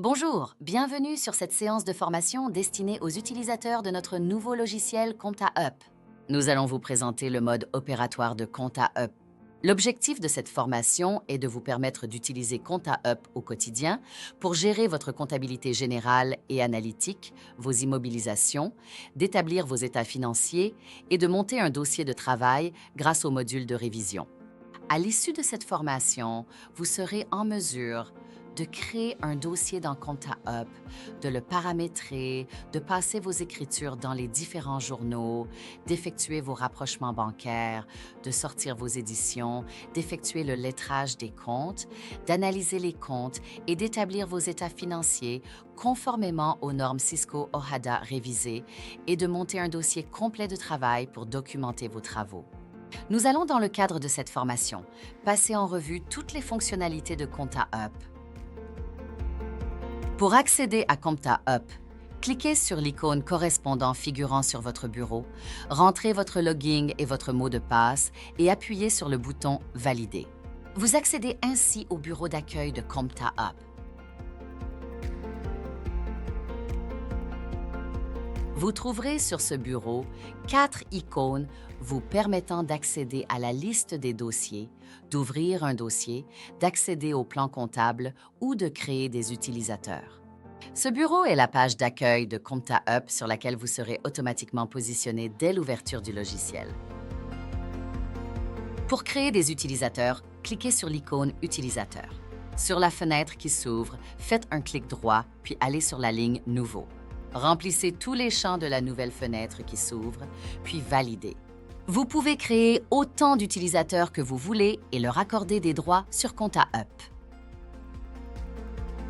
Bonjour, bienvenue sur cette séance de formation destinée aux utilisateurs de notre nouveau logiciel ComptaUp. Nous allons vous présenter le mode opératoire de ComptaUp. L'objectif de cette formation est de vous permettre d'utiliser ComptaUp au quotidien pour gérer votre comptabilité générale et analytique, vos immobilisations, d'établir vos états financiers et de monter un dossier de travail grâce au module de révision. À l'issue de cette formation, vous serez en mesure de créer un dossier dans ComptaUp, de le paramétrer, de passer vos écritures dans les différents journaux, d'effectuer vos rapprochements bancaires, de sortir vos éditions, d'effectuer le lettrage des comptes, d'analyser les comptes et d'établir vos états financiers conformément aux normes Cisco-OHADA révisées et de monter un dossier complet de travail pour documenter vos travaux. Nous allons, dans le cadre de cette formation, passer en revue toutes les fonctionnalités de ComptaUp. Pour accéder à ComptaUp, cliquez sur l'icône correspondant figurant sur votre bureau, rentrez votre login et votre mot de passe et appuyez sur le bouton « Valider ». Vous accédez ainsi au bureau d'accueil de ComptaUp. Vous trouverez sur ce bureau 4 icônes vous permettant d'accéder à la liste des dossiers, d'ouvrir un dossier, d'accéder au plan comptable ou de créer des utilisateurs. Ce bureau est la page d'accueil de ComptaUp sur laquelle vous serez automatiquement positionné dès l'ouverture du logiciel. Pour créer des utilisateurs, cliquez sur l'icône « Utilisateur ». Sur la fenêtre qui s'ouvre, faites un clic droit puis allez sur la ligne « Nouveau ». Remplissez tous les champs de la nouvelle fenêtre qui s'ouvre, puis validez. Vous pouvez créer autant d'utilisateurs que vous voulez et leur accorder des droits sur ComptaUp.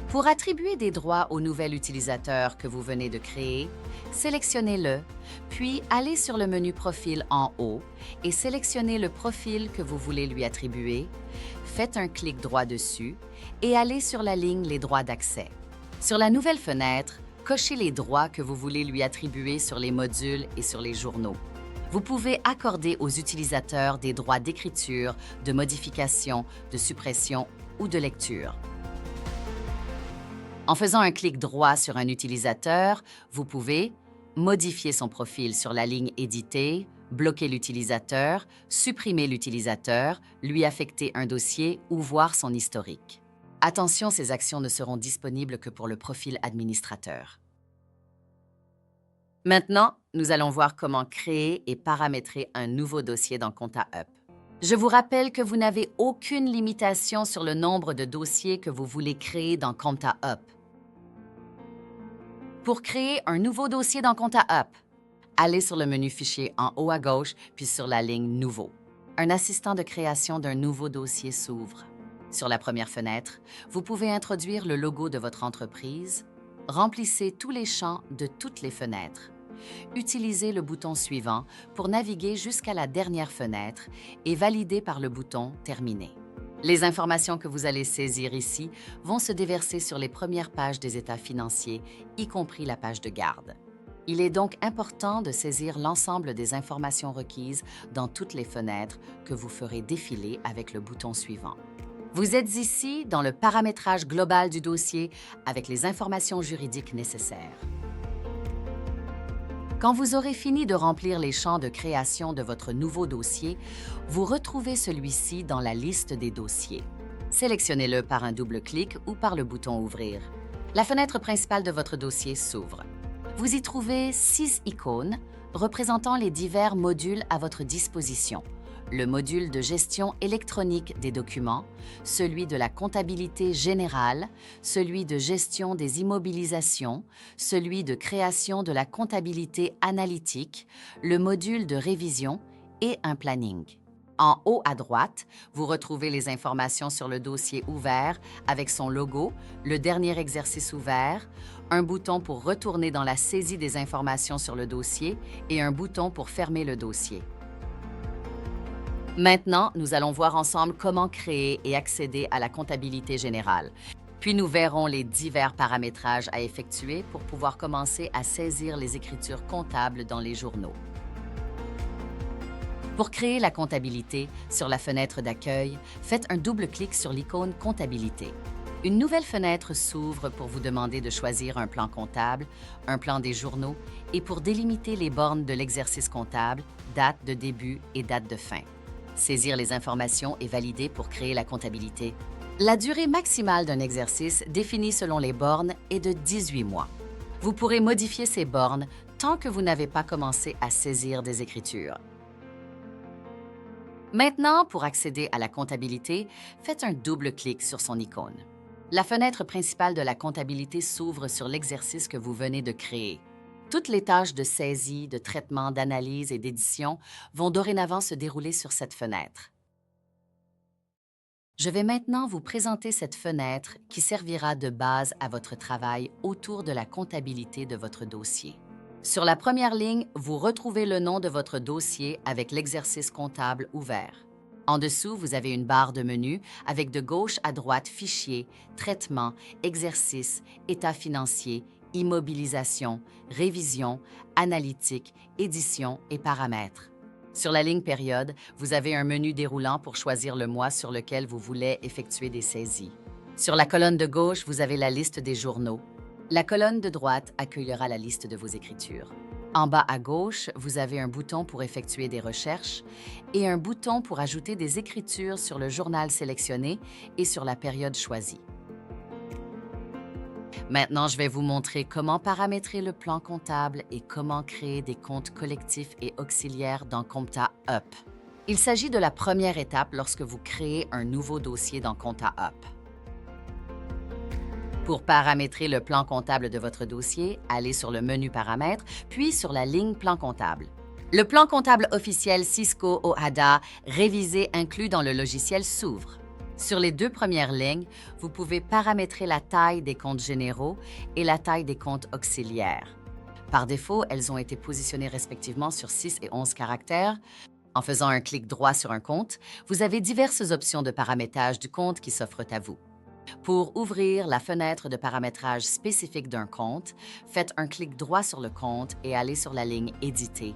Pour attribuer des droits au nouvel utilisateur que vous venez de créer, sélectionnez-le, puis allez sur le menu Profil en haut et sélectionnez le profil que vous voulez lui attribuer, faites un clic droit dessus et allez sur la ligne Les droits d'accès. Sur la nouvelle fenêtre, cochez les droits que vous voulez lui attribuer sur les modules et sur les journaux. Vous pouvez accorder aux utilisateurs des droits d'écriture, de modification, de suppression ou de lecture. En faisant un clic droit sur un utilisateur, vous pouvez modifier son profil sur la ligne Éditer, bloquer l'utilisateur, supprimer l'utilisateur, lui affecter un dossier ou voir son historique. Attention, ces actions ne seront disponibles que pour le profil administrateur. Maintenant, nous allons voir comment créer et paramétrer un nouveau dossier dans ComptaUp. Je vous rappelle que vous n'avez aucune limitation sur le nombre de dossiers que vous voulez créer dans ComptaUp. Pour créer un nouveau dossier dans ComptaUp, allez sur le menu Fichier en haut à gauche, puis sur la ligne Nouveau. Un assistant de création d'un nouveau dossier s'ouvre. Sur la première fenêtre, vous pouvez introduire le logo de votre entreprise. Remplissez tous les champs de toutes les fenêtres. Utilisez le bouton suivant pour naviguer jusqu'à la dernière fenêtre et valider par le bouton « Terminer ». Les informations que vous allez saisir ici vont se déverser sur les premières pages des états financiers, y compris la page de garde. Il est donc important de saisir l'ensemble des informations requises dans toutes les fenêtres que vous ferez défiler avec le bouton suivant. Vous êtes ici dans le paramétrage global du dossier avec les informations juridiques nécessaires. Quand vous aurez fini de remplir les champs de création de votre nouveau dossier, vous retrouvez celui-ci dans la liste des dossiers. Sélectionnez-le par un double clic ou par le bouton « Ouvrir ». La fenêtre principale de votre dossier s'ouvre. Vous y trouvez 6 icônes représentant les divers modules à votre disposition. Le module de gestion électronique des documents, celui de la comptabilité générale, celui de gestion des immobilisations, celui de création de la comptabilité analytique, le module de révision et un planning. En haut à droite, vous retrouvez les informations sur le dossier ouvert avec son logo, le dernier exercice ouvert, un bouton pour retourner dans la saisie des informations sur le dossier et un bouton pour fermer le dossier. Maintenant, nous allons voir ensemble comment créer et accéder à la comptabilité générale. Puis nous verrons les divers paramétrages à effectuer pour pouvoir commencer à saisir les écritures comptables dans les journaux. Pour créer la comptabilité, sur la fenêtre d'accueil, faites un double clic sur l'icône « Comptabilité ». Une nouvelle fenêtre s'ouvre pour vous demander de choisir un plan comptable, un plan des journaux et pour délimiter les bornes de l'exercice comptable, date de début et date de fin. Saisir les informations et valider pour créer la comptabilité. La durée maximale d'un exercice définie selon les bornes est de 18 mois. Vous pourrez modifier ces bornes tant que vous n'avez pas commencé à saisir des écritures. Maintenant, pour accéder à la comptabilité, faites un double clic sur son icône. La fenêtre principale de la comptabilité s'ouvre sur l'exercice que vous venez de créer. Toutes les tâches de saisie, de traitement, d'analyse et d'édition vont dorénavant se dérouler sur cette fenêtre. Je vais maintenant vous présenter cette fenêtre qui servira de base à votre travail autour de la comptabilité de votre dossier. Sur la première ligne, vous retrouvez le nom de votre dossier avec l'exercice comptable ouvert. En dessous, vous avez une barre de menu avec de gauche à droite Fichier, Traitement, Exercice, État financier, Immobilisation, Révision, Analytique, Édition et Paramètres. Sur la ligne Période, vous avez un menu déroulant pour choisir le mois sur lequel vous voulez effectuer des saisies. Sur la colonne de gauche, vous avez la liste des journaux. La colonne de droite accueillera la liste de vos écritures. En bas à gauche, vous avez un bouton pour effectuer des recherches et un bouton pour ajouter des écritures sur le journal sélectionné et sur la période choisie. Maintenant, je vais vous montrer comment paramétrer le plan comptable et comment créer des comptes collectifs et auxiliaires dans Compta Up. Il s'agit de la première étape lorsque vous créez un nouveau dossier dans Compta Up. Pour paramétrer le plan comptable de votre dossier, allez sur le menu Paramètres, puis sur la ligne Plan comptable. Le plan comptable officiel Cisco OHADA révisé inclus dans le logiciel s'ouvre. Sur les deux premières lignes, vous pouvez paramétrer la taille des comptes généraux et la taille des comptes auxiliaires. Par défaut, elles ont été positionnées respectivement sur 6 et 11 caractères. En faisant un clic droit sur un compte, vous avez diverses options de paramétrage du compte qui s'offrent à vous. Pour ouvrir la fenêtre de paramétrage spécifique d'un compte, faites un clic droit sur le compte et allez sur la ligne « Éditer ».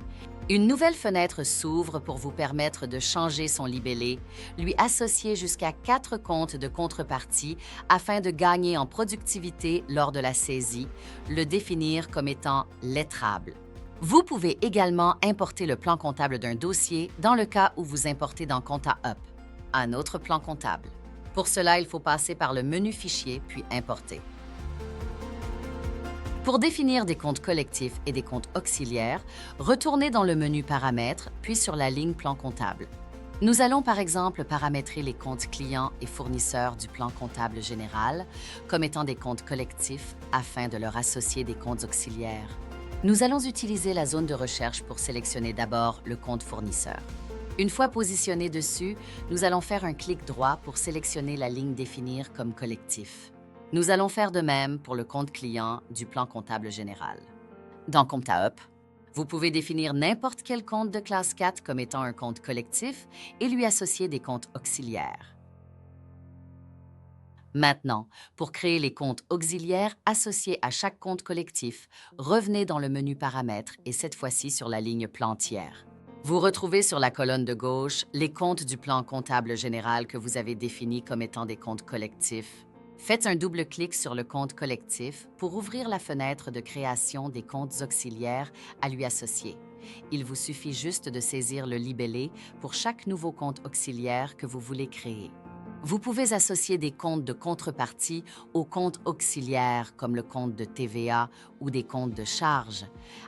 Une nouvelle fenêtre s'ouvre pour vous permettre de changer son libellé, lui associer jusqu'à 4 comptes de contrepartie afin de gagner en productivité lors de la saisie, le définir comme étant lettrable. Vous pouvez également importer le plan comptable d'un dossier dans le cas où vous importez dans Compta Up un autre plan comptable. Pour cela, il faut passer par le menu Fichier puis Importer. Pour définir des comptes collectifs et des comptes auxiliaires, retournez dans le menu Paramètres puis sur la ligne Plan comptable. Nous allons par exemple paramétrer les comptes clients et fournisseurs du plan comptable général comme étant des comptes collectifs afin de leur associer des comptes auxiliaires. Nous allons utiliser la zone de recherche pour sélectionner d'abord le compte fournisseur. Une fois positionné dessus, nous allons faire un clic droit pour sélectionner la ligne Définir comme collectif. Nous allons faire de même pour le compte client du plan comptable général. Dans Compta Up, vous pouvez définir n'importe quel compte de classe 4 comme étant un compte collectif et lui associer des comptes auxiliaires. Maintenant, pour créer les comptes auxiliaires associés à chaque compte collectif, revenez dans le menu Paramètres et cette fois-ci sur la ligne Plan tiers. Vous retrouvez sur la colonne de gauche les comptes du plan comptable général que vous avez définis comme étant des comptes collectifs. Faites un double clic sur le compte collectif pour ouvrir la fenêtre de création des comptes auxiliaires à lui associer. Il vous suffit juste de saisir le libellé pour chaque nouveau compte auxiliaire que vous voulez créer. Vous pouvez associer des comptes de contrepartie aux comptes auxiliaires comme le compte de TVA ou des comptes de charges,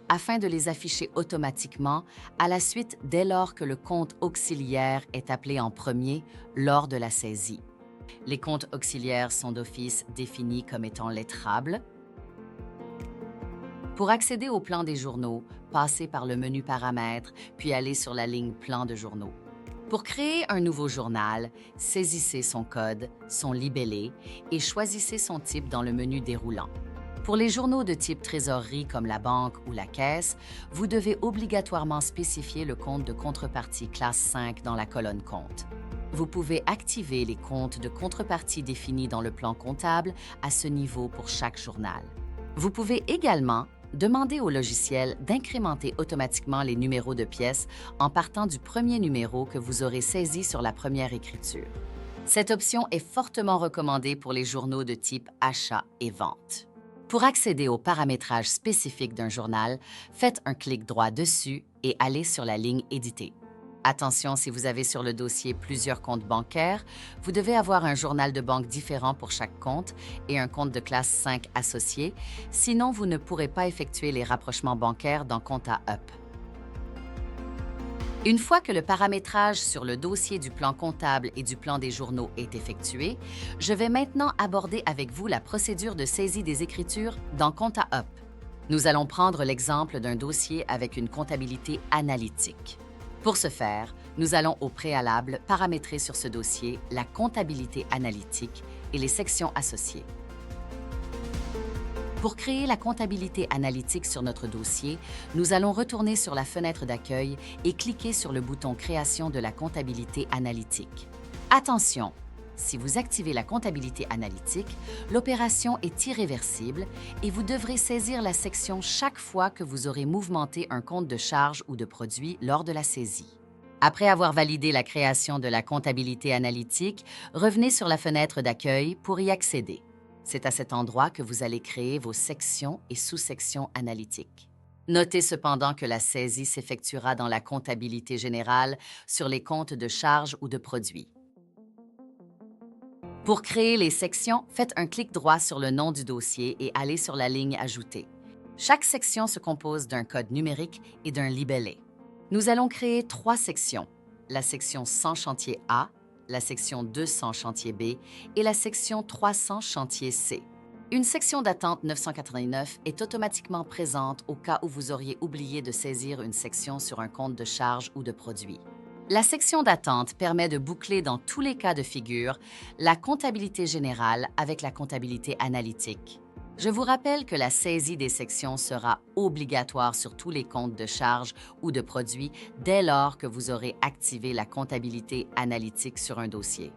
afin de les afficher automatiquement à la suite dès lors que le compte auxiliaire est appelé en premier lors de la saisie. Les comptes auxiliaires sont d'office définis comme étant lettrables. Pour accéder au plan des journaux, passez par le menu Paramètres puis allez sur la ligne Plan de journaux. Pour créer un nouveau journal, saisissez son code, son libellé et choisissez son type dans le menu déroulant. Pour les journaux de type trésorerie comme la banque ou la caisse, vous devez obligatoirement spécifier le compte de contrepartie classe 5 dans la colonne Compte. Vous pouvez activer les comptes de contrepartie définis dans le plan comptable à ce niveau pour chaque journal. Vous pouvez également demander au logiciel d'incrémenter automatiquement les numéros de pièces en partant du premier numéro que vous aurez saisi sur la première écriture. Cette option est fortement recommandée pour les journaux de type achat et vente. Pour accéder au paramétrage spécifique d'un journal, faites un clic droit dessus et allez sur la ligne Éditer. Attention, si vous avez sur le dossier plusieurs comptes bancaires, vous devez avoir un journal de banque différent pour chaque compte et un compte de classe 5 associé, sinon vous ne pourrez pas effectuer les rapprochements bancaires dans Compta Up. Une fois que le paramétrage sur le dossier du plan comptable et du plan des journaux est effectué, je vais maintenant aborder avec vous la procédure de saisie des écritures dans Compta Up. Nous allons prendre l'exemple d'un dossier avec une comptabilité analytique. Pour ce faire, nous allons au préalable paramétrer sur ce dossier la comptabilité analytique et les sections associées. Pour créer la comptabilité analytique sur notre dossier, nous allons retourner sur la fenêtre d'accueil et cliquer sur le bouton Création de la comptabilité analytique. Attention! Si vous activez la comptabilité analytique, l'opération est irréversible et vous devrez saisir la section chaque fois que vous aurez mouvementé un compte de charge ou de produit lors de la saisie. Après avoir validé la création de la comptabilité analytique, revenez sur la fenêtre d'accueil pour y accéder. C'est à cet endroit que vous allez créer vos sections et sous-sections analytiques. Notez cependant que la saisie s'effectuera dans la comptabilité générale sur les comptes de charge ou de produits. Pour créer les sections, faites un clic droit sur le nom du dossier et allez sur la ligne Ajouter. Chaque section se compose d'un code numérique et d'un libellé. Nous allons créer 3 sections, la section 100 chantier A, la section 200 chantier B et la section 300 chantier C. Une section d'attente 989 est automatiquement présente au cas où vous auriez oublié de saisir une section sur un compte de charge ou de produit. La section d'attente permet de boucler dans tous les cas de figure la comptabilité générale avec la comptabilité analytique. Je vous rappelle que la saisie des sections sera obligatoire sur tous les comptes de charge ou de produits dès lors que vous aurez activé la comptabilité analytique sur un dossier.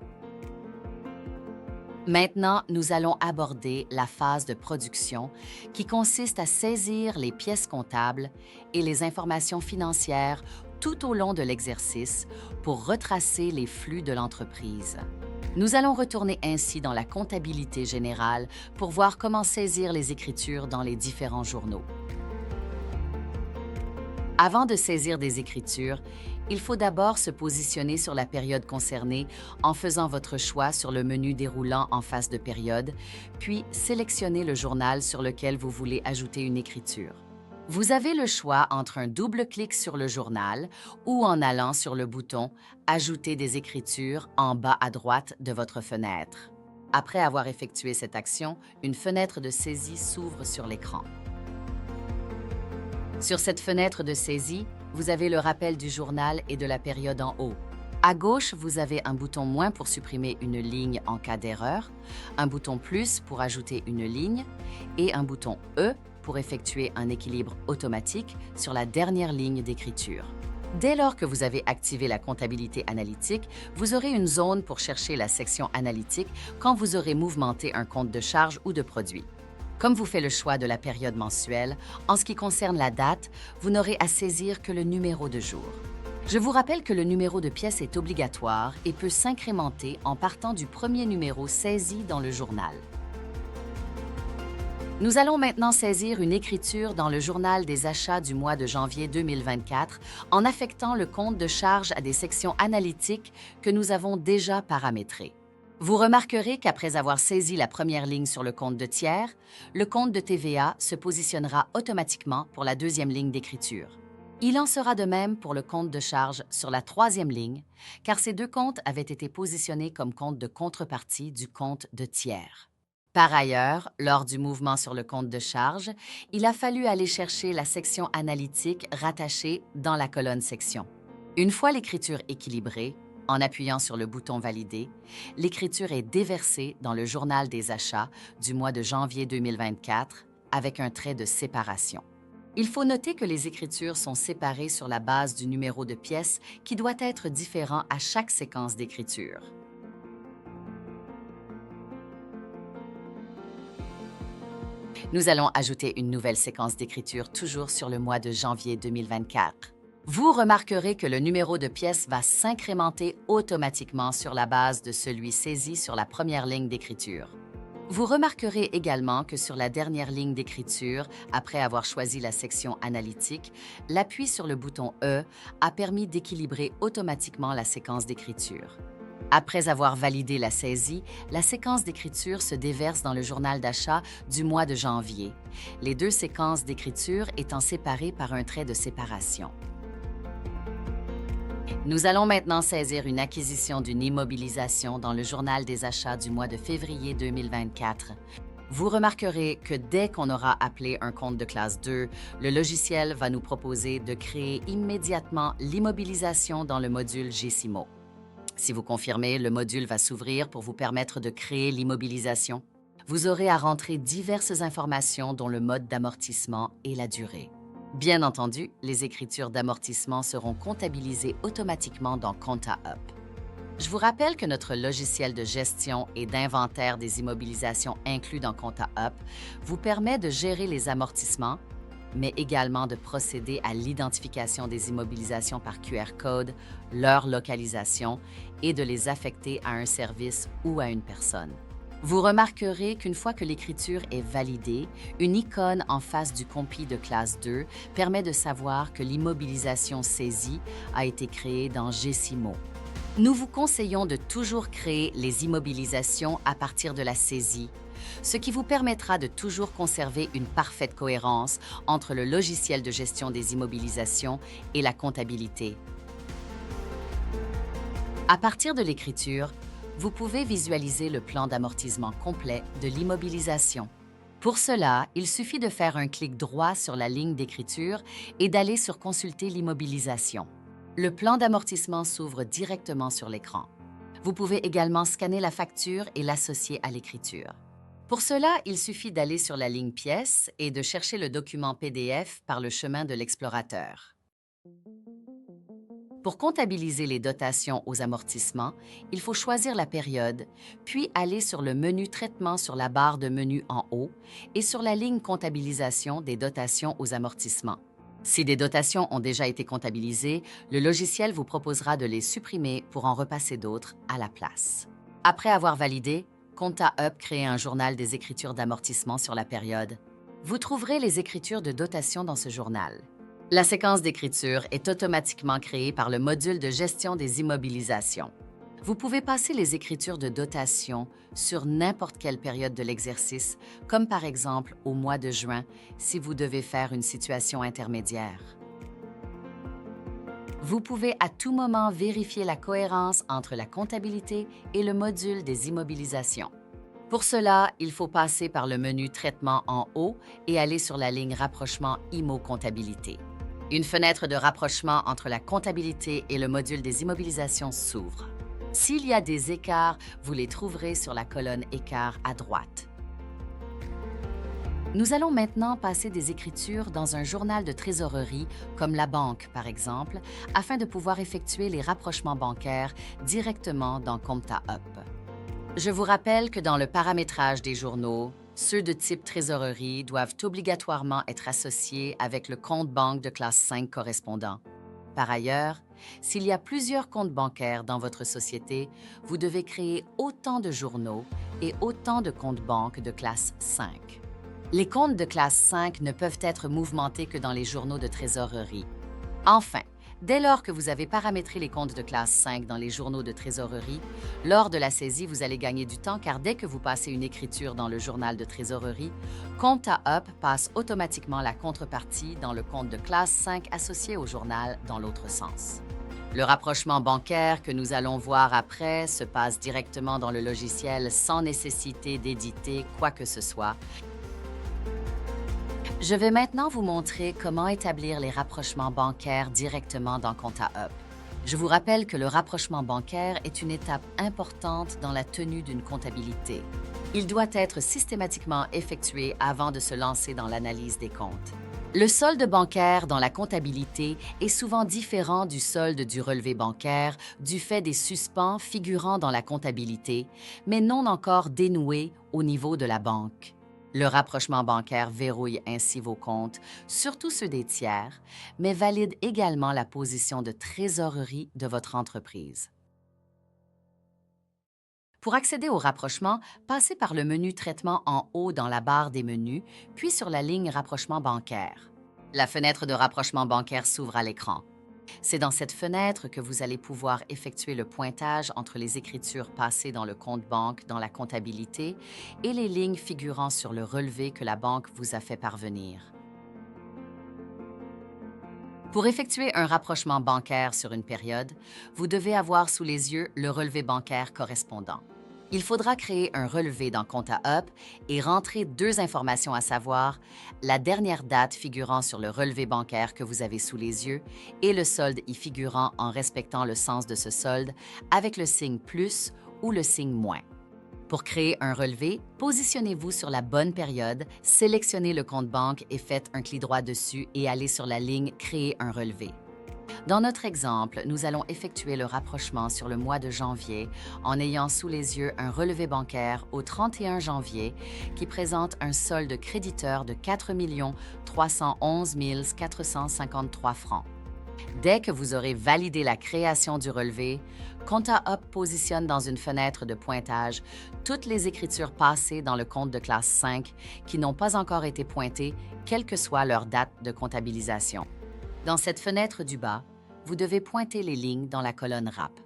Maintenant, nous allons aborder la phase de production qui consiste à saisir les pièces comptables et les informations financières tout au long de l'exercice pour retracer les flux de l'entreprise. Nous allons retourner ainsi dans la comptabilité générale pour voir comment saisir les écritures dans les différents journaux. Avant de saisir des écritures, il faut d'abord se positionner sur la période concernée en faisant votre choix sur le menu déroulant en face de période, puis sélectionnez le journal sur lequel vous voulez ajouter une écriture. Vous avez le choix entre un double clic sur le journal ou en allant sur le bouton « Ajouter des écritures » en bas à droite de votre fenêtre. Après avoir effectué cette action, une fenêtre de saisie s'ouvre sur l'écran. Sur cette fenêtre de saisie, vous avez le rappel du journal et de la période en haut. À gauche, vous avez un bouton « Moins » pour supprimer une ligne en cas d'erreur, un bouton « Plus » pour ajouter une ligne et un bouton « E » pour effectuer un équilibre automatique sur la dernière ligne d'écriture. Dès lors que vous avez activé la comptabilité analytique, vous aurez une zone pour chercher la section analytique quand vous aurez mouvementé un compte de charge ou de produit. Comme vous faites le choix de la période mensuelle, en ce qui concerne la date, vous n'aurez à saisir que le numéro de jour. Je vous rappelle que le numéro de pièce est obligatoire et peut s'incrémenter en partant du premier numéro saisi dans le journal. Nous allons maintenant saisir une écriture dans le journal des achats du mois de janvier 2024 en affectant le compte de charge à des sections analytiques que nous avons déjà paramétrées. Vous remarquerez qu'après avoir saisi la première ligne sur le compte de tiers, le compte de TVA se positionnera automatiquement pour la deuxième ligne d'écriture. Il en sera de même pour le compte de charge sur la troisième ligne, car ces deux comptes avaient été positionnés comme compte de contrepartie du compte de tiers. Par ailleurs, lors du mouvement sur le compte de charge, il a fallu aller chercher la section analytique rattachée dans la colonne section. Une fois l'écriture équilibrée, en appuyant sur le bouton Valider, l'écriture est déversée dans le journal des achats du mois de janvier 2024 avec un trait de séparation. Il faut noter que les écritures sont séparées sur la base du numéro de pièce qui doit être différent à chaque séquence d'écriture. Nous allons ajouter une nouvelle séquence d'écriture toujours sur le mois de janvier 2024. Vous remarquerez que le numéro de pièce va s'incrémenter automatiquement sur la base de celui saisi sur la première ligne d'écriture. Vous remarquerez également que sur la dernière ligne d'écriture, après avoir choisi la section analytique, l'appui sur le bouton E a permis d'équilibrer automatiquement la séquence d'écriture. Après avoir validé la saisie, la séquence d'écriture se déverse dans le journal d'achat du mois de janvier, les deux séquences d'écriture étant séparées par un trait de séparation. Nous allons maintenant saisir une acquisition d'une immobilisation dans le journal des achats du mois de février 2024. Vous remarquerez que dès qu'on aura appelé un compte de classe 2, le logiciel va nous proposer de créer immédiatement l'immobilisation dans le module Gcimo. Si vous confirmez, le module va s'ouvrir pour vous permettre de créer l'immobilisation. Vous aurez à rentrer diverses informations dont le mode d'amortissement et la durée. Bien entendu, les écritures d'amortissement seront comptabilisées automatiquement dans ComptaUp. Je vous rappelle que notre logiciel de gestion et d'inventaire des immobilisations inclus dans ComptaUp vous permet de gérer les amortissements, mais également de procéder à l'identification des immobilisations par QR code, leur localisation et de les affecter à un service ou à une personne. Vous remarquerez qu'une fois que l'écriture est validée, une icône en face du compi de classe 2 permet de savoir que l'immobilisation saisie a été créée dans Gcimo. Nous vous conseillons de toujours créer les immobilisations à partir de la saisie, ce qui vous permettra de toujours conserver une parfaite cohérence entre le logiciel de gestion des immobilisations et la comptabilité. À partir de l'écriture, vous pouvez visualiser le plan d'amortissement complet de l'immobilisation. Pour cela, il suffit de faire un clic droit sur la ligne d'écriture et d'aller sur « Consulter l'immobilisation ». Le plan d'amortissement s'ouvre directement sur l'écran. Vous pouvez également scanner la facture et l'associer à l'écriture. Pour cela, il suffit d'aller sur la ligne pièce et de chercher le document PDF par le chemin de l'explorateur. Pour comptabiliser les dotations aux amortissements, il faut choisir la période, puis aller sur le menu Traitement sur la barre de menu en haut et sur la ligne Comptabilisation des dotations aux amortissements. Si des dotations ont déjà été comptabilisées, le logiciel vous proposera de les supprimer pour en repasser d'autres à la place. Après avoir validé, ComptaUp crée un journal des écritures d'amortissement sur la période. Vous trouverez les écritures de dotation dans ce journal. La séquence d'écriture est automatiquement créée par le module de gestion des immobilisations. Vous pouvez passer les écritures de dotation sur n'importe quelle période de l'exercice, comme par exemple au mois de juin, si vous devez faire une situation intermédiaire. Vous pouvez à tout moment vérifier la cohérence entre la comptabilité et le module des immobilisations. Pour cela, il faut passer par le menu Traitement en haut et aller sur la ligne Rapprochement IMO-Comptabilité. Une fenêtre de rapprochement entre la comptabilité et le module des immobilisations s'ouvre. S'il y a des écarts, vous les trouverez sur la colonne Écarts à droite. Nous allons maintenant passer des écritures dans un journal de trésorerie, comme la banque par exemple, afin de pouvoir effectuer les rapprochements bancaires directement dans ComptaUp. Je vous rappelle que dans le paramétrage des journaux, ceux de type trésorerie doivent obligatoirement être associés avec le compte banque de classe 5 correspondant. Par ailleurs, s'il y a plusieurs comptes bancaires dans votre société, vous devez créer autant de journaux et autant de comptes banques de classe 5. Les comptes de classe 5 ne peuvent être mouvementés que dans les journaux de trésorerie. Enfin, dès lors que vous avez paramétré les comptes de classe 5 dans les journaux de trésorerie, lors de la saisie, vous allez gagner du temps car dès que vous passez une écriture dans le journal de trésorerie, ComptaUp passe automatiquement la contrepartie dans le compte de classe 5 associé au journal dans l'autre sens. Le rapprochement bancaire que nous allons voir après se passe directement dans le logiciel sans nécessité d'éditer quoi que ce soit. Je vais maintenant vous montrer comment établir les rapprochements bancaires directement dans ComptaUp. Je vous rappelle que le rapprochement bancaire est une étape importante dans la tenue d'une comptabilité. Il doit être systématiquement effectué avant de se lancer dans l'analyse des comptes. Le solde bancaire dans la comptabilité est souvent différent du solde du relevé bancaire du fait des suspens figurant dans la comptabilité, mais non encore dénoués au niveau de la banque. Le rapprochement bancaire verrouille ainsi vos comptes, surtout ceux des tiers, mais valide également la position de trésorerie de votre entreprise. Pour accéder au rapprochement, passez par le menu Traitement en haut dans la barre des menus, puis sur la ligne Rapprochement bancaire. La fenêtre de rapprochement bancaire s'ouvre à l'écran. C'est dans cette fenêtre que vous allez pouvoir effectuer le pointage entre les écritures passées dans le compte banque dans la comptabilité et les lignes figurant sur le relevé que la banque vous a fait parvenir. Pour effectuer un rapprochement bancaire sur une période, vous devez avoir sous les yeux le relevé bancaire correspondant. Il faudra créer un relevé dans Compta Up et rentrer deux informations à savoir la dernière date figurant sur le relevé bancaire que vous avez sous les yeux et le solde y figurant en respectant le sens de ce solde avec le signe plus ou le signe moins. Pour créer un relevé, positionnez-vous sur la bonne période, sélectionnez le compte banque et faites un clic droit dessus et allez sur la ligne Créer un relevé. Dans notre exemple, nous allons effectuer le rapprochement sur le mois de janvier en ayant sous les yeux un relevé bancaire au 31 janvier qui présente un solde créditeur de 4 311 453 francs. Dès que vous aurez validé la création du relevé, Compta Up positionne dans une fenêtre de pointage toutes les écritures passées dans le compte de classe 5 qui n'ont pas encore été pointées, quelle que soit leur date de comptabilisation. Dans cette fenêtre du bas, vous devez pointer les lignes dans la colonne RAP.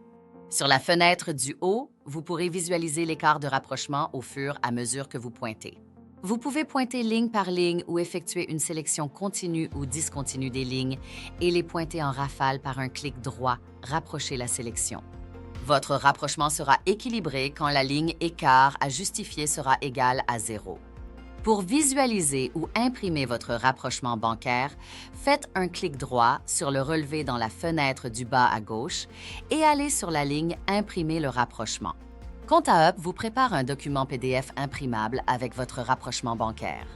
Sur la fenêtre du haut, vous pourrez visualiser l'écart de rapprochement au fur et à mesure que vous pointez. Vous pouvez pointer ligne par ligne ou effectuer une sélection continue ou discontinue des lignes et les pointer en rafale par un clic droit, rapprocher la sélection. Votre rapprochement sera équilibré quand la ligne écart à justifier sera égale à 0. Pour visualiser ou imprimer votre rapprochement bancaire, faites un clic droit sur le relevé dans la fenêtre du bas à gauche et allez sur la ligne Imprimer le rapprochement. Compta Up vous prépare un document PDF imprimable avec votre rapprochement bancaire.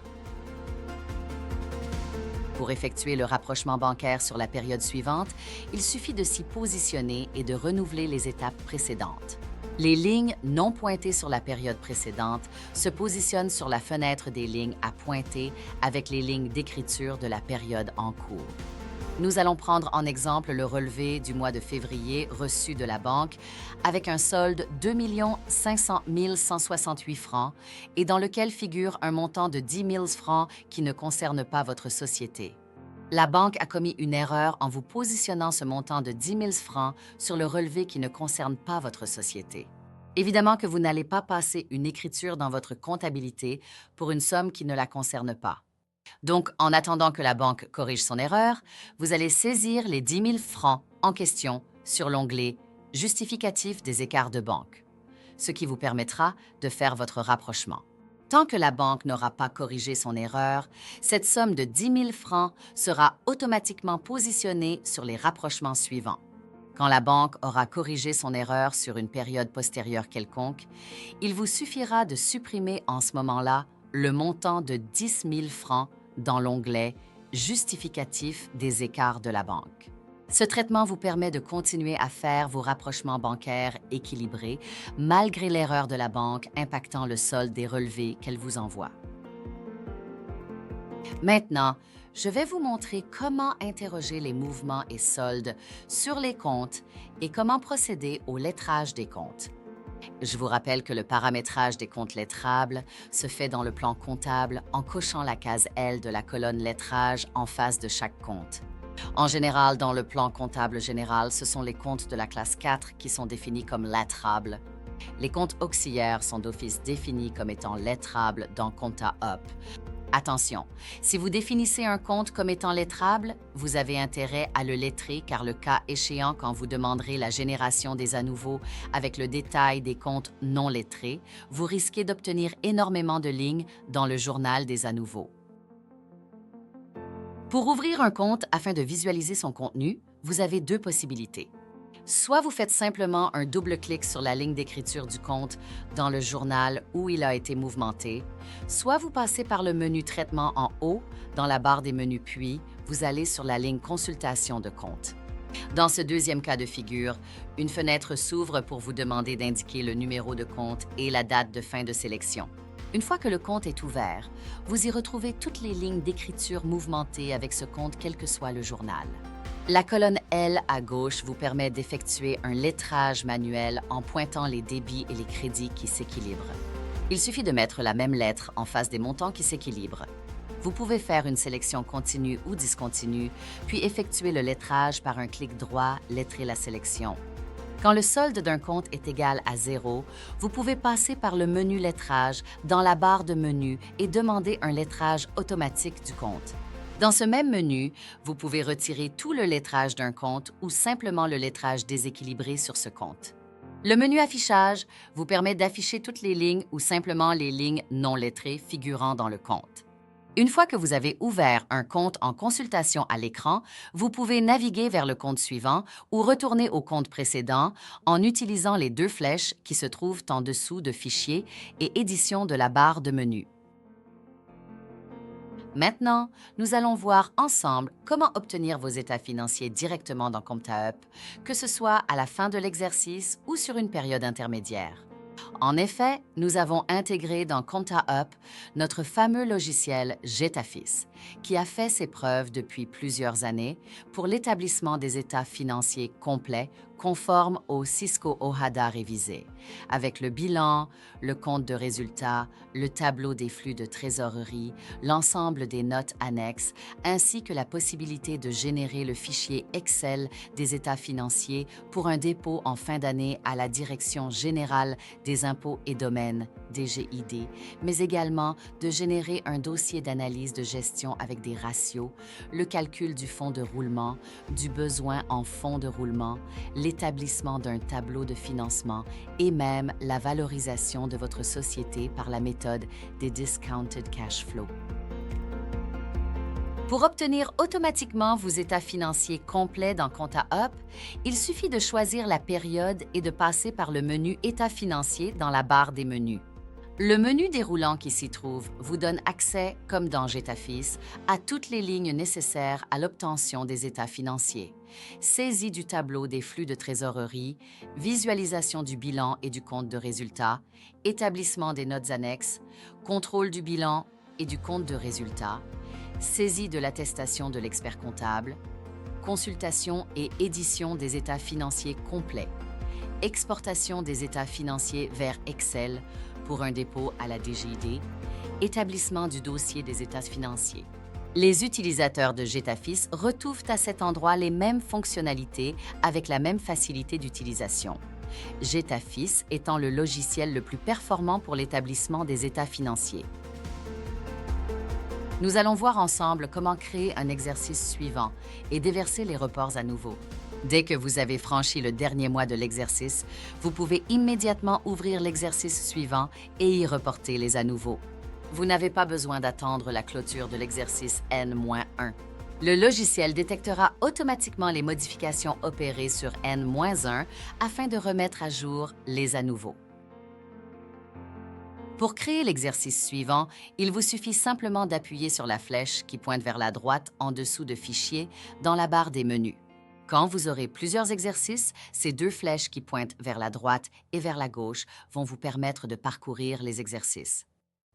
Pour effectuer le rapprochement bancaire sur la période suivante, il suffit de s'y positionner et de renouveler les étapes précédentes. Les lignes non pointées sur la période précédente se positionnent sur la fenêtre des lignes à pointer avec les lignes d'écriture de la période en cours. Nous allons prendre en exemple le relevé du mois de février reçu de la banque avec un solde 2 500 168 francs et dans lequel figure un montant de 10 000 francs qui ne concerne pas votre société. La banque a commis une erreur en vous positionnant ce montant de 10 000 francs sur le relevé qui ne concerne pas votre société. Évidemment que vous n'allez pas passer une écriture dans votre comptabilité pour une somme qui ne la concerne pas. Donc, en attendant que la banque corrige son erreur, vous allez saisir les 10 000 francs en question sur l'onglet « Justificatif des écarts de banque », ce qui vous permettra de faire votre rapprochement. Tant que la banque n'aura pas corrigé son erreur, cette somme de 10 000 francs sera automatiquement positionnée sur les rapprochements suivants. Quand la banque aura corrigé son erreur sur une période postérieure quelconque, il vous suffira de supprimer en ce moment-là le montant de 10 000 francs dans l'onglet « Justificatif des écarts de la banque ». Ce traitement vous permet de continuer à faire vos rapprochements bancaires équilibrés malgré l'erreur de la banque impactant le solde des relevés qu'elle vous envoie. Maintenant, je vais vous montrer comment interroger les mouvements et soldes sur les comptes et comment procéder au lettrage des comptes. Je vous rappelle que le paramétrage des comptes lettrables se fait dans le plan comptable en cochant la case L de la colonne lettrage en face de chaque compte. En général, dans le plan comptable général, ce sont les comptes de la classe 4 qui sont définis comme lettrables. Les comptes auxiliaires sont d'office définis comme étant lettrables dans Compta Up. Attention, si vous définissez un compte comme étant lettrable, vous avez intérêt à le lettrer car le cas échéant quand vous demanderez la génération des à nouveaux avec le détail des comptes non lettrés, vous risquez d'obtenir énormément de lignes dans le journal des à nouveaux. Pour ouvrir un compte afin de visualiser son contenu, vous avez deux possibilités. Soit vous faites simplement un double-clic sur la ligne d'écriture du compte dans le journal où il a été mouvementé, soit vous passez par le menu Traitement en haut, dans la barre des menus puis, vous allez sur la ligne Consultation de compte. Dans ce deuxième cas de figure, une fenêtre s'ouvre pour vous demander d'indiquer le numéro de compte et la date de fin de sélection. Une fois que le compte est ouvert, vous y retrouvez toutes les lignes d'écriture mouvementées avec ce compte quel que soit le journal. La colonne L à gauche vous permet d'effectuer un lettrage manuel en pointant les débits et les crédits qui s'équilibrent. Il suffit de mettre la même lettre en face des montants qui s'équilibrent. Vous pouvez faire une sélection continue ou discontinue, puis effectuer le lettrage par un clic droit, lettrer la sélection. Quand le solde d'un compte est égal à 0, vous pouvez passer par le menu lettrage dans la barre de menu et demander un lettrage automatique du compte. Dans ce même menu, vous pouvez retirer tout le lettrage d'un compte ou simplement le lettrage déséquilibré sur ce compte. Le menu affichage vous permet d'afficher toutes les lignes ou simplement les lignes non lettrées figurant dans le compte. Une fois que vous avez ouvert un compte en consultation à l'écran, vous pouvez naviguer vers le compte suivant ou retourner au compte précédent en utilisant les deux flèches qui se trouvent en dessous de Fichier et Édition de la barre de menu. Maintenant, nous allons voir ensemble comment obtenir vos états financiers directement dans ComptaUp, que ce soit à la fin de l'exercice ou sur une période intermédiaire. En effet, nous avons intégré dans ComptaUp notre fameux logiciel Getafis, qui a fait ses preuves depuis plusieurs années pour l'établissement des états financiers complets conformes au Cisco OHADA révisé, avec le bilan, le compte de résultats, le tableau des flux de trésorerie, l'ensemble des notes annexes, ainsi que la possibilité de générer le fichier Excel des états financiers pour un dépôt en fin d'année à la Direction générale des impôts et domaines, DGID, mais également de générer un dossier d'analyse de gestion avec des ratios, le calcul du fonds de roulement, du besoin en fonds de roulement, l'établissement d'un tableau de financement et même la valorisation de votre société par la méthode des discounted cash flow. Pour obtenir automatiquement vos états financiers complets dans ComptaUp, il suffit de choisir la période et de passer par le menu États financiers dans la barre des menus. Le menu déroulant qui s'y trouve vous donne accès, comme dans Getafis, à toutes les lignes nécessaires à l'obtention des états financiers. Saisie du tableau des flux de trésorerie, visualisation du bilan et du compte de résultats, établissement des notes annexes, contrôle du bilan et du compte de résultats, saisie de l'attestation de l'expert comptable, consultation et édition des états financiers complets, exportation des états financiers vers Excel pour un dépôt à la DGID, établissement du dossier des états financiers. Les utilisateurs de Getafis retrouvent à cet endroit les mêmes fonctionnalités avec la même facilité d'utilisation. Getafis étant le logiciel le plus performant pour l'établissement des états financiers. Nous allons voir ensemble comment créer un exercice suivant et déverser les reports à nouveau. Dès que vous avez franchi le dernier mois de l'exercice, vous pouvez immédiatement ouvrir l'exercice suivant et y reporter les à nouveau. Vous n'avez pas besoin d'attendre la clôture de l'exercice N-1. Le logiciel détectera automatiquement les modifications opérées sur N-1 afin de remettre à jour les à nouveau. Pour créer l'exercice suivant, il vous suffit simplement d'appuyer sur la flèche qui pointe vers la droite en dessous de Fichier dans la barre des menus. Quand vous aurez plusieurs exercices, ces deux flèches qui pointent vers la droite et vers la gauche vont vous permettre de parcourir les exercices.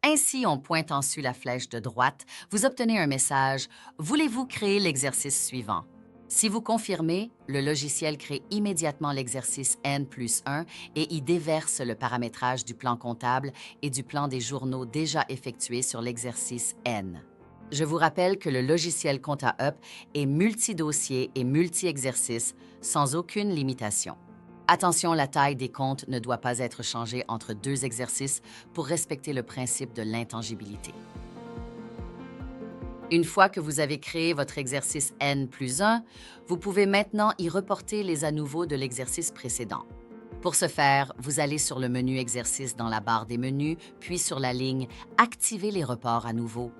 Ainsi, en pointant sur la flèche de droite, vous obtenez un message « Voulez-vous créer l'exercice suivant ?» Si vous confirmez, le logiciel crée immédiatement l'exercice N+1 et y déverse le paramétrage du plan comptable et du plan des journaux déjà effectués sur l'exercice N. Je vous rappelle que le logiciel ComptaUp est multi-dossier et multi-exercice sans aucune limitation. Attention, la taille des comptes ne doit pas être changée entre deux exercices pour respecter le principe de l'intangibilité. Une fois que vous avez créé votre exercice N+1, vous pouvez maintenant y reporter les à nouveau de l'exercice précédent. Pour ce faire, vous allez sur le menu Exercice dans la barre des menus, puis sur la ligne « Activer les reports à nouveau ».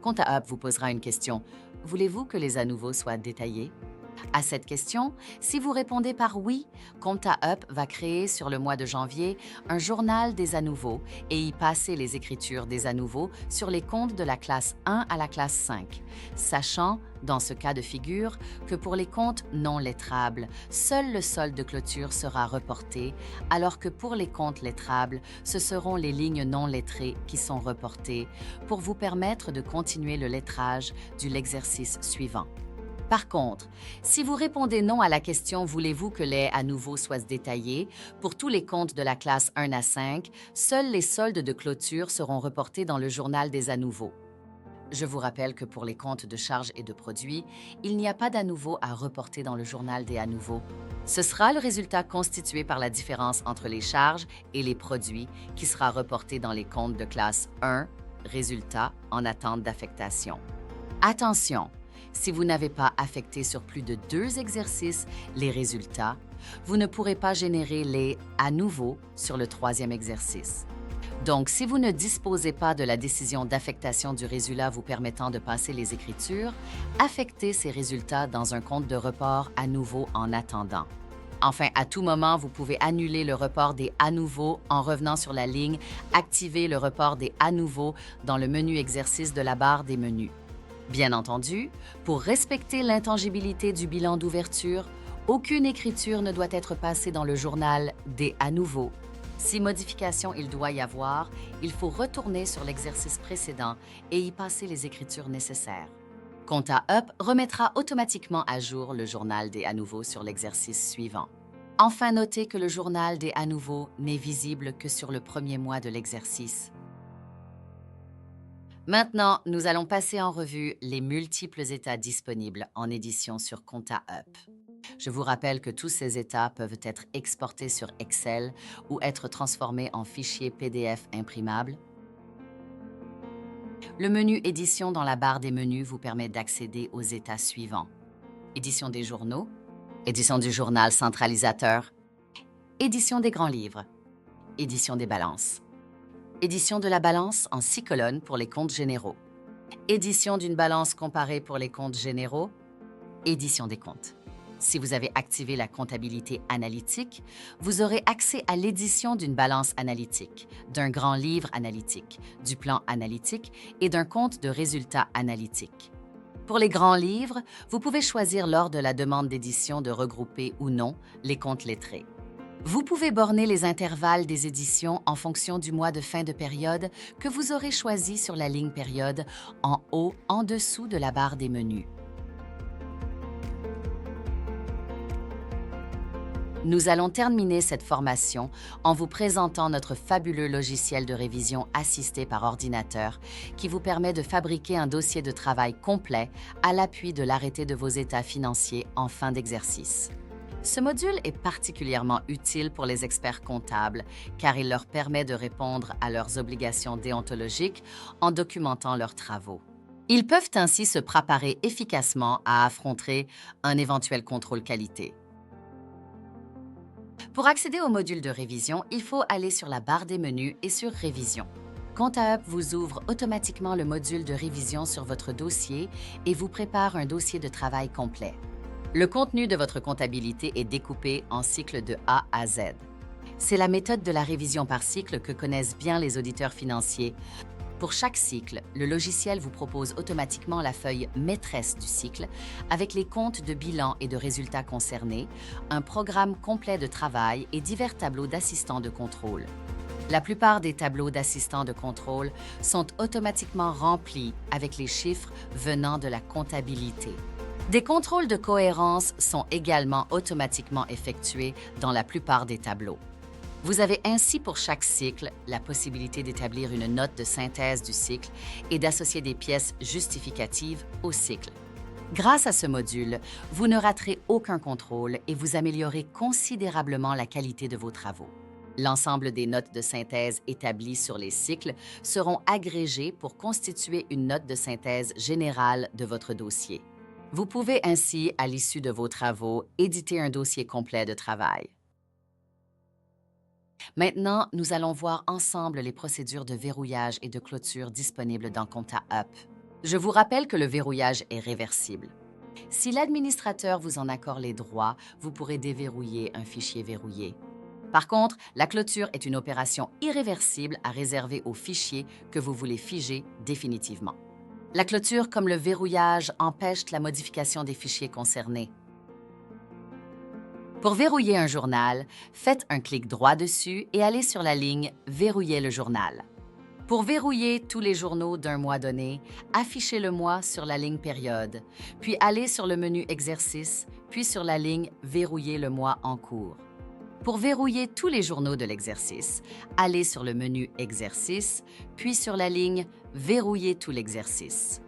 ComptaUp vous posera une question. Voulez-vous que les à nouveau soient détaillés? À cette question, si vous répondez par oui, ComptaUp va créer sur le mois de janvier un journal des à nouveaux et y passer les écritures des à nouveaux sur les comptes de la classe 1 à la classe 5, sachant, dans ce cas de figure, que pour les comptes non lettrables, seul le solde de clôture sera reporté, alors que pour les comptes lettrables, ce seront les lignes non lettrées qui sont reportées pour vous permettre de continuer le lettrage de l'exercice suivant. Par contre, si vous répondez non à la question « Voulez-vous que les à nouveau soient détaillés ?» pour tous les comptes de la classe 1 à 5, seuls les soldes de clôture seront reportés dans le journal des à nouveaux. Je vous rappelle que pour les comptes de charges et de produits, il n'y a pas d'à nouveau à reporter dans le journal des à nouveaux. Ce sera le résultat constitué par la différence entre les charges et les produits qui sera reporté dans les comptes de classe 1, résultat en attente d'affectation. Attention! Si vous n'avez pas affecté sur plus de 2 exercices les résultats, vous ne pourrez pas générer les « à nouveau » sur le 3e exercice. Donc, si vous ne disposez pas de la décision d'affectation du résultat vous permettant de passer les écritures, affectez ces résultats dans un compte de report à nouveau en attendant. Enfin, à tout moment, vous pouvez annuler le report des à nouveau en revenant sur la ligne « Activer le report des à nouveau » dans le menu exercice de la barre des menus. Bien entendu, pour respecter l'intangibilité du bilan d'ouverture, aucune écriture ne doit être passée dans le journal des à nouveau. Si modification il doit y avoir, il faut retourner sur l'exercice précédent et y passer les écritures nécessaires. ComptaUp remettra automatiquement à jour le journal des à nouveau sur l'exercice suivant. Enfin, notez que le journal des à nouveau n'est visible que sur le premier mois de l'exercice. Maintenant, nous allons passer en revue les multiples états disponibles en édition sur ComptaUp. Je vous rappelle que tous ces états peuvent être exportés sur Excel ou être transformés en fichiers PDF imprimables. Le menu Édition dans la barre des menus vous permet d'accéder aux états suivants. Édition des journaux, édition du journal centralisateur, édition des grands livres, édition des balances. Édition de la balance en 6 colonnes pour les comptes généraux. Édition d'une balance comparée pour les comptes généraux. Édition des comptes. Si vous avez activé la comptabilité analytique, vous aurez accès à l'édition d'une balance analytique, d'un grand livre analytique, du plan analytique et d'un compte de résultats analytiques. Pour les grands livres, vous pouvez choisir lors de la demande d'édition de regrouper ou non les comptes lettrés. Vous pouvez borner les intervalles des éditions en fonction du mois de fin de période que vous aurez choisi sur la ligne période en haut en dessous de la barre des menus. Nous allons terminer cette formation en vous présentant notre fabuleux logiciel de révision assisté par ordinateur qui vous permet de fabriquer un dossier de travail complet à l'appui de l'arrêté de vos états financiers en fin d'exercice. Ce module est particulièrement utile pour les experts comptables car il leur permet de répondre à leurs obligations déontologiques en documentant leurs travaux. Ils peuvent ainsi se préparer efficacement à affronter un éventuel contrôle qualité. Pour accéder au module de révision, il faut aller sur la barre des menus et sur Révision. ComptaUp vous ouvre automatiquement le module de révision sur votre dossier et vous prépare un dossier de travail complet. Le contenu de votre comptabilité est découpé en cycles de A à Z. C'est la méthode de la révision par cycle que connaissent bien les auditeurs financiers. Pour chaque cycle, le logiciel vous propose automatiquement la feuille maîtresse du cycle avec les comptes de bilan et de résultats concernés, un programme complet de travail et divers tableaux d'assistants de contrôle. La plupart des tableaux d'assistants de contrôle sont automatiquement remplis avec les chiffres venant de la comptabilité. Des contrôles de cohérence sont également automatiquement effectués dans la plupart des tableaux. Vous avez ainsi pour chaque cycle la possibilité d'établir une note de synthèse du cycle et d'associer des pièces justificatives au cycle. Grâce à ce module, vous ne raterez aucun contrôle et vous améliorez considérablement la qualité de vos travaux. L'ensemble des notes de synthèse établies sur les cycles seront agrégées pour constituer une note de synthèse générale de votre dossier. Vous pouvez ainsi, à l'issue de vos travaux, éditer un dossier complet de travail. Maintenant, nous allons voir ensemble les procédures de verrouillage et de clôture disponibles dans ComptaUp. Je vous rappelle que le verrouillage est réversible. Si l'administrateur vous en accorde les droits, vous pourrez déverrouiller un fichier verrouillé. Par contre, la clôture est une opération irréversible à réserver aux fichiers que vous voulez figer définitivement. La clôture, comme le verrouillage, empêche la modification des fichiers concernés. Pour verrouiller un journal, faites un clic droit dessus et allez sur la ligne « Verrouiller le journal ». Pour verrouiller tous les journaux d'un mois donné, affichez le mois sur la ligne « Période », puis allez sur le menu « Exercice », puis sur la ligne « Verrouiller le mois en cours ». Pour verrouiller tous les journaux de l'exercice, allez sur le menu « Exercice », puis sur la ligne « Verrouiller tout l'exercice ».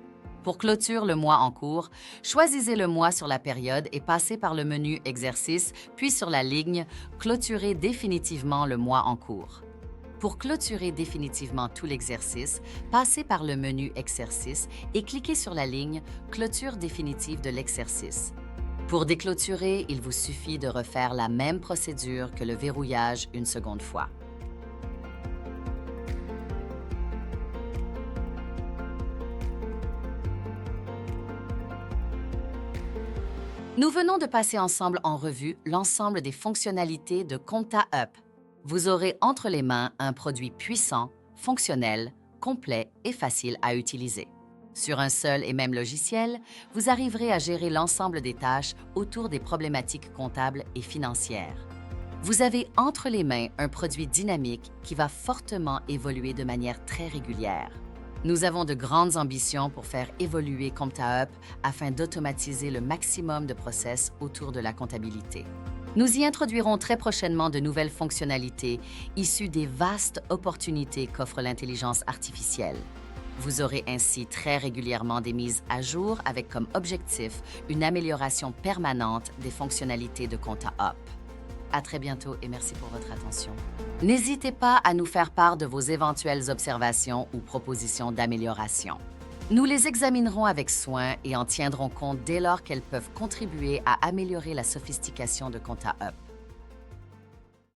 Pour clôturer le mois en cours, choisissez le mois sur la période et passez par le menu « Exercice », puis sur la ligne « Clôturer définitivement le mois en cours ». Pour clôturer définitivement tout l'exercice, passez par le menu « Exercice » et cliquez sur la ligne « Clôture définitive de l'exercice ». Pour déclôturer, il vous suffit de refaire la même procédure que le verrouillage une seconde fois. Nous venons de passer ensemble en revue l'ensemble des fonctionnalités de Compta Up. Vous aurez entre les mains un produit puissant, fonctionnel, complet et facile à utiliser. Sur un seul et même logiciel, vous arriverez à gérer l'ensemble des tâches autour des problématiques comptables et financières. Vous avez entre les mains un produit dynamique qui va fortement évoluer de manière très régulière. Nous avons de grandes ambitions pour faire évoluer Compta Up afin d'automatiser le maximum de process autour de la comptabilité. Nous y introduirons très prochainement de nouvelles fonctionnalités issues des vastes opportunités qu'offre l'intelligence artificielle. Vous aurez ainsi très régulièrement des mises à jour avec comme objectif une amélioration permanente des fonctionnalités de Compta Up. À très bientôt et merci pour votre attention. N'hésitez pas à nous faire part de vos éventuelles observations ou propositions d'amélioration. Nous les examinerons avec soin et en tiendrons compte dès lors qu'elles peuvent contribuer à améliorer la sophistication de Compta Up.